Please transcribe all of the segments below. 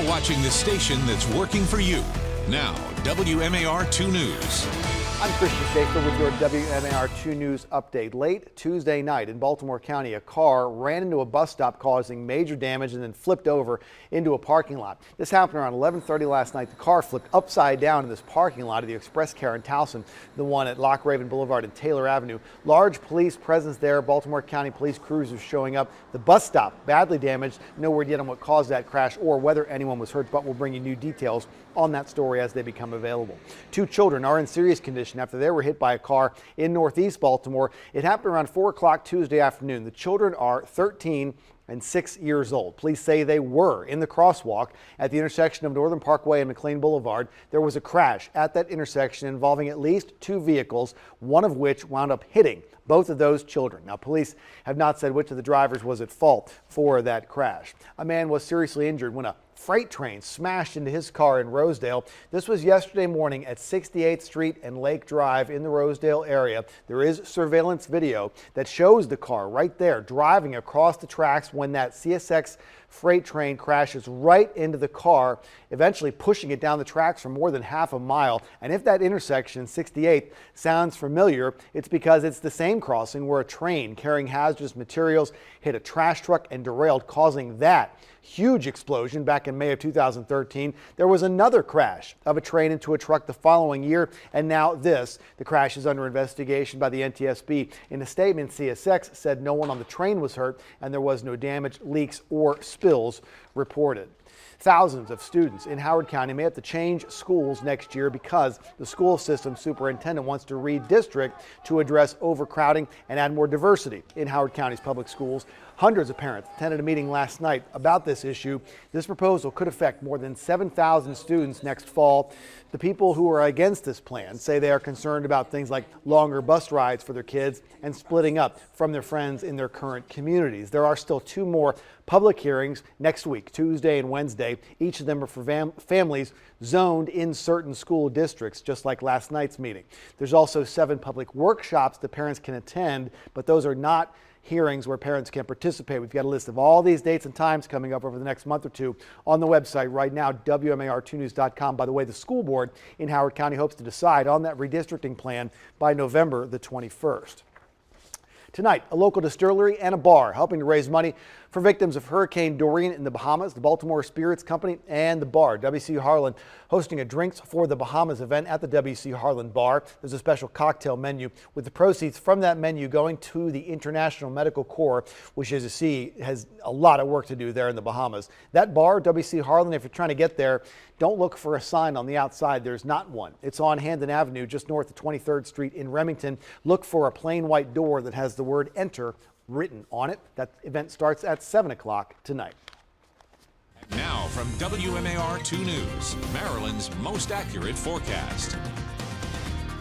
watching the station that's working for you. Now, WMAR 2 News. I'm Christian Schaefer with your WMAR 2 News update. Late Tuesday night in Baltimore County, a car ran into a bus stop causing major damage and then flipped over into a parking lot. This happened around 11:30 last night. The car flipped upside down in this parking lot of the Express Care in Towson, the one at Lock Raven Boulevard and Taylor Avenue. Large police presence there. Baltimore County police cruisers showing up. The bus stop badly damaged. No word yet on what caused that crash or whether anyone was hurt, but we'll bring you new details on that story as they become available. 2 children are in serious condition after they were hit by a car in northeast Baltimore. It happened around 4 o'clock Tuesday afternoon. The children are 13 and 6 years old. Police say they were in the crosswalk at the intersection of Northern Parkway and McLean Boulevard. There was a crash at that intersection involving at least 2 vehicles, one of which wound up hitting both of those children. Now, police have not said which of the drivers was at fault for that crash. A man was seriously injured when a freight train smashed into his car in Rosedale. This was yesterday morning at 68th Street and Lake Drive in the Rosedale area. There is surveillance video that shows the car right there driving across the tracks when that CSX freight train crashes right into the car, eventually pushing it down the tracks for more than half a mile. And if that intersection, 68th, sounds familiar, it's because it's the same crossing where a train carrying hazardous materials hit a trash truck and derailed, causing that huge explosion back in May of 2013. There was another crash of a train into a truck the following year, and now this. The crash is under investigation by the NTSB. In a statement, CSX said no one on the train was hurt and there was no damage, leaks, or spills reported. Thousands of students in Howard County may have to change schools next year because the school system superintendent wants to redistrict to address overcrowding and add more diversity in Howard County's public schools. Hundreds of parents attended a meeting last night about this issue. This proposal could affect more than 7,000 students next fall. The people who are against this plan say they are concerned about things like longer bus rides for their kids and splitting up from their friends in their current communities. There are still 2 more public hearings next week, Tuesday and Wednesday. Each of them are for families zoned in certain school districts, just like last night's meeting. There's also 7 public workshops that parents can attend, but those are not hearings where parents can participate. We've got a list of all these dates and times coming up over the next month or 2 on the website right now, WMAR2news.com. By the way, the school board in Howard County hopes to decide on that redistricting plan by November the 21st. Tonight, a local distillery and a bar helping to raise money for victims of Hurricane Dorian in the Bahamas. The Baltimore Spirits Company and the bar, W.C. Harlan, hosting a Drinks for the Bahamas event at the W.C. Harlan bar. There's a special cocktail menu with the proceeds from that menu going to the International Medical Corps, which, as you see, has a lot of work to do there in the Bahamas. That bar, W.C. Harlan, if you're trying to get there, don't look for a sign on the outside. There's not one. It's on Handon Avenue, just north of 23rd Street in Remington. Look for a plain white door that has the word Enter written on it. That event starts at 7 o'clock tonight. Now from WMAR 2 News, Maryland's most accurate forecast.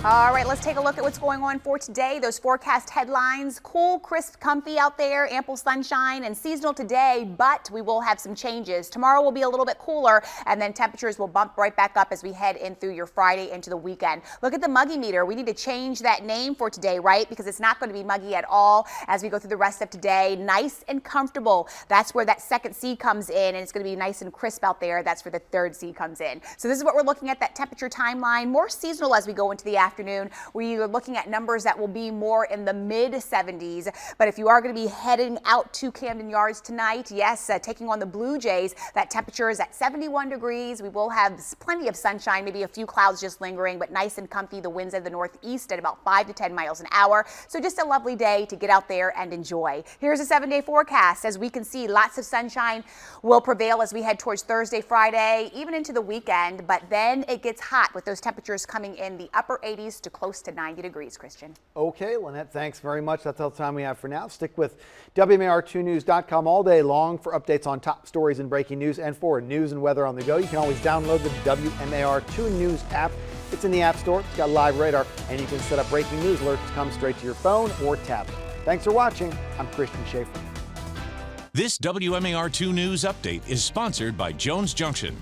All right, let's take a look at what's going on for today. Those forecast headlines: cool, crisp, comfy out there, ample sunshine and seasonal today, but we will have some changes. Tomorrow will be a little bit cooler, and then temperatures will bump right back up as we head in through your Friday into the weekend. Look at the muggy meter. We need to change that name for today, right? Because it's not going to be muggy at all as we go through the rest of today. Nice and comfortable. That's where that second C comes in, and it's going to be nice and crisp out there. That's where the third C comes in. So this is what we're looking at, that temperature timeline. More seasonal as we go into the afternoon. We are looking at numbers that will be more in the mid 70s. But if you are going to be heading out to Camden Yards tonight, yes, taking on the Blue Jays, that temperature is at 71 degrees. We will have plenty of sunshine, maybe a few clouds just lingering, but nice and comfy. The winds at the northeast at about 5 to 10 miles an hour. So just a lovely day to get out there and enjoy. Here's a 7-day forecast. As we can see, lots of sunshine will prevail as we head towards Thursday, Friday, even into the weekend. But then it gets hot with those temperatures coming in the upper 80s to close to 90 degrees, Christian. Okay, Lynette, thanks very much. That's all the time we have for now. Stick with WMAR2news.com all day long for updates on top stories and breaking news, and for news and weather on the go. You can always download the WMAR2 News app. It's in the App Store. It's got live radar, and you can set up breaking news alerts to come straight to your phone or tablet. Thanks for watching. I'm Christian Schaefer. This WMAR 2 News update is sponsored by Jones Junction.